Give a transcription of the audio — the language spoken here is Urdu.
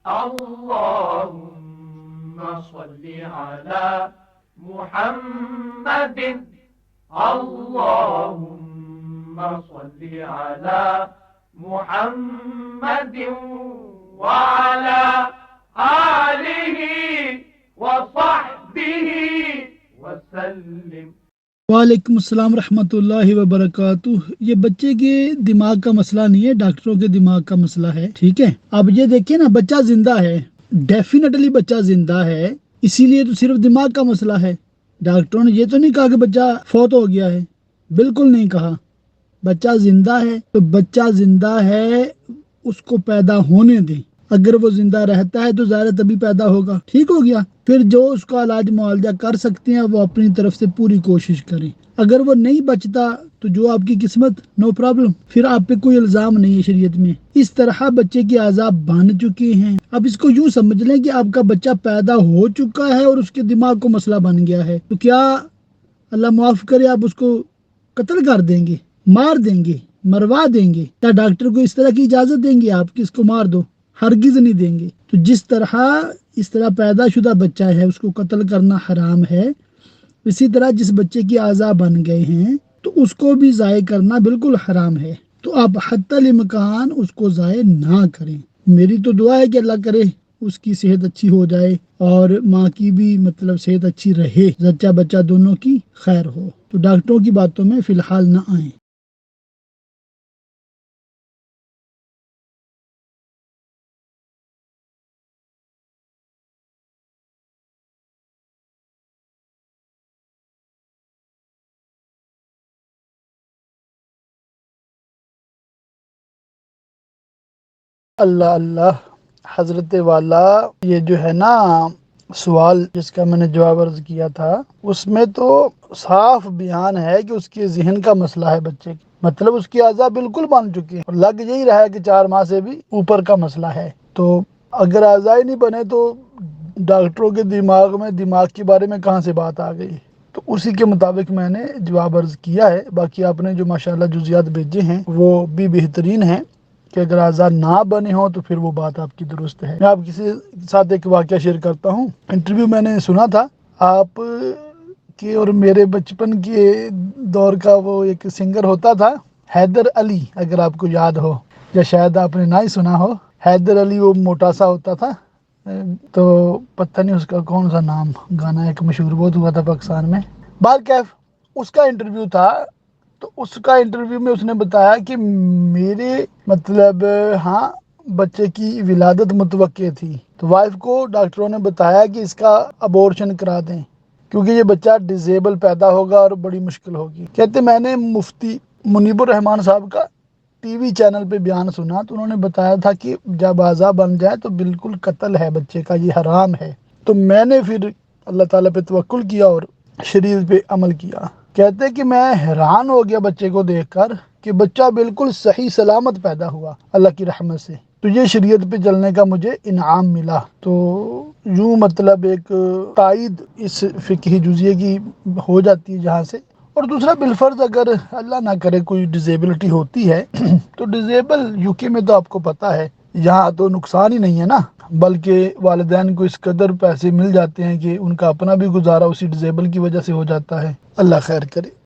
اللهم صل على محمد اللهم صل على محمد وعلى آله وصحبه وسلم۔ وعلیکم السلام ورحمۃ اللہ وبرکاتہ۔ یہ بچے کے دماغ کا مسئلہ نہیں ہے، ڈاکٹروں کے دماغ کا مسئلہ ہے، ٹھیک ہے۔ اب یہ دیکھیں نا، بچہ زندہ ہے، ڈیفینیٹلی بچہ زندہ ہے، اسی لیے تو صرف دماغ کا مسئلہ ہے۔ ڈاکٹروں نے یہ تو نہیں کہا کہ بچہ فوت ہو گیا ہے، بالکل نہیں کہا۔ بچہ زندہ ہے تو بچہ زندہ ہے، اس کو پیدا ہونے دیں۔ اگر وہ زندہ رہتا ہے تو ظاہر تبھی پیدا ہوگا، ٹھیک ہو گیا۔ پھر جو اس کا علاج معالجہ کر سکتے ہیں وہ اپنی طرف سے پوری کوشش کریں۔ اگر وہ نہیں بچتا تو جو آپ کی قسمت، نو پرابلم، پھر آپ پہ کوئی الزام نہیں ہے شریعت میں۔ اس طرح بچے کے اعضاء بن چکے ہیں۔ اب اس کو یوں سمجھ لیں کہ آپ کا بچہ پیدا ہو چکا ہے اور اس کے دماغ کو مسئلہ بن گیا ہے، تو کیا اللہ معاف کرے آپ اس کو قتل کر دیں گے، مار دیں گے، مروا دیں گے؟ کیا ڈاکٹر کو اس طرح کی اجازت دیں گے آپ کہ اس کو مار دو؟ ہرگز نہیں دیں گے۔ تو جس طرح اس طرح پیدا شدہ بچہ ہے اس کو قتل کرنا حرام ہے، اسی طرح جس بچے کی اعضاء بن گئے ہیں تو اس کو بھی ضائع کرنا بالکل حرام ہے۔ تو آپ حتی الامکان اس کو ضائع نہ کریں۔ میری تو دعا ہے کہ اللہ کرے اس کی صحت اچھی ہو جائے اور ماں کی بھی صحت اچھی رہے، زچہ بچہ دونوں کی خیر ہو۔ تو ڈاکٹروں کی باتوں میں فی الحال نہ آئیں۔ اللہ اللہ حضرت والا، یہ جو ہے نا سوال جس کا میں نے جواب عرض کیا تھا، اس میں تو صاف بیان ہے کہ اس کے ذہن کا مسئلہ ہے بچے کی، مطلب اس کی اعضاء بالکل بن چکی ہیں اور لگ یہی رہا ہے کہ 4 ماہ سے بھی اوپر کا مسئلہ ہے۔ تو اگر اعضاء نہیں بنے تو ڈاکٹروں کے دماغ کے بارے میں کہاں سے بات آ گئی؟ تو اسی کے مطابق میں نے جواب عرض کیا ہے۔ باقی آپ نے جو ماشاءاللہ جزیات بھیجے ہیں وہ بھی بہترین ہیں کہ اگر اعضاء نہ بنے ہوں تو پھر وہ بات آپ کی درست ہے۔ میں آپ کے ساتھ ایک واقعہ شیئر کرتا ہوں۔ انٹرویو میں نے سنا تھا آپ کے اور میرے بچپن کے دور کا، وہ ایک سنگر ہوتا تھا حیدر علی، اگر آپ کو یاد ہو، یا شاید آپ نے نہ ہی سنا ہو۔ حیدر علی وہ موٹا سا ہوتا تھا، تو پتہ نہیں اس کا کون سا نام، گانا ایک مشہور بہت ہوا تھا پاکستان میں۔ بہرکیف اس کا انٹرویو تھا، تو اس کا انٹرویو میں اس نے بتایا کہ میرے ہاں بچے کی ولادت متوقع تھی، تو وائف کو ڈاکٹروں نے بتایا کہ اس کا ابورشن کرا دیں کیونکہ یہ بچہ ڈیزیبل پیدا ہوگا اور بڑی مشکل ہوگی۔ کہتے میں نے مفتی منیب الرحمان صاحب کا ٹی وی چینل پہ بیان سنا، تو انہوں نے بتایا تھا کہ جب اعضاء بن جائے تو بالکل قتل ہے بچے کا، یہ حرام ہے۔ تو میں نے پھر اللہ تعالیٰ پہ توکل کیا اور شریعت پہ عمل کیا۔ کہتے کہ میں حیران ہو گیا بچے کو دیکھ کر کہ بچہ بالکل صحیح سلامت پیدا ہوا اللہ کی رحمت سے۔ تو یہ شریعت پہ چلنے کا مجھے انعام ملا۔ تو یوں ایک تائید اس فقہی جزیے کی ہو جاتی ہے جہاں سے۔ اور دوسرا بالفرض اگر اللہ نہ کرے کوئی ڈیزیبلٹی ہوتی ہے تو ڈیزیبل یو کے میں تو آپ کو پتہ ہے یہاں تو نقصان ہی نہیں ہے نا، بلکہ والدین کو اس قدر پیسے مل جاتے ہیں کہ ان کا اپنا بھی گزارا اسی ڈیزیبل کی وجہ سے ہو جاتا ہے۔ اللہ خیر کرے۔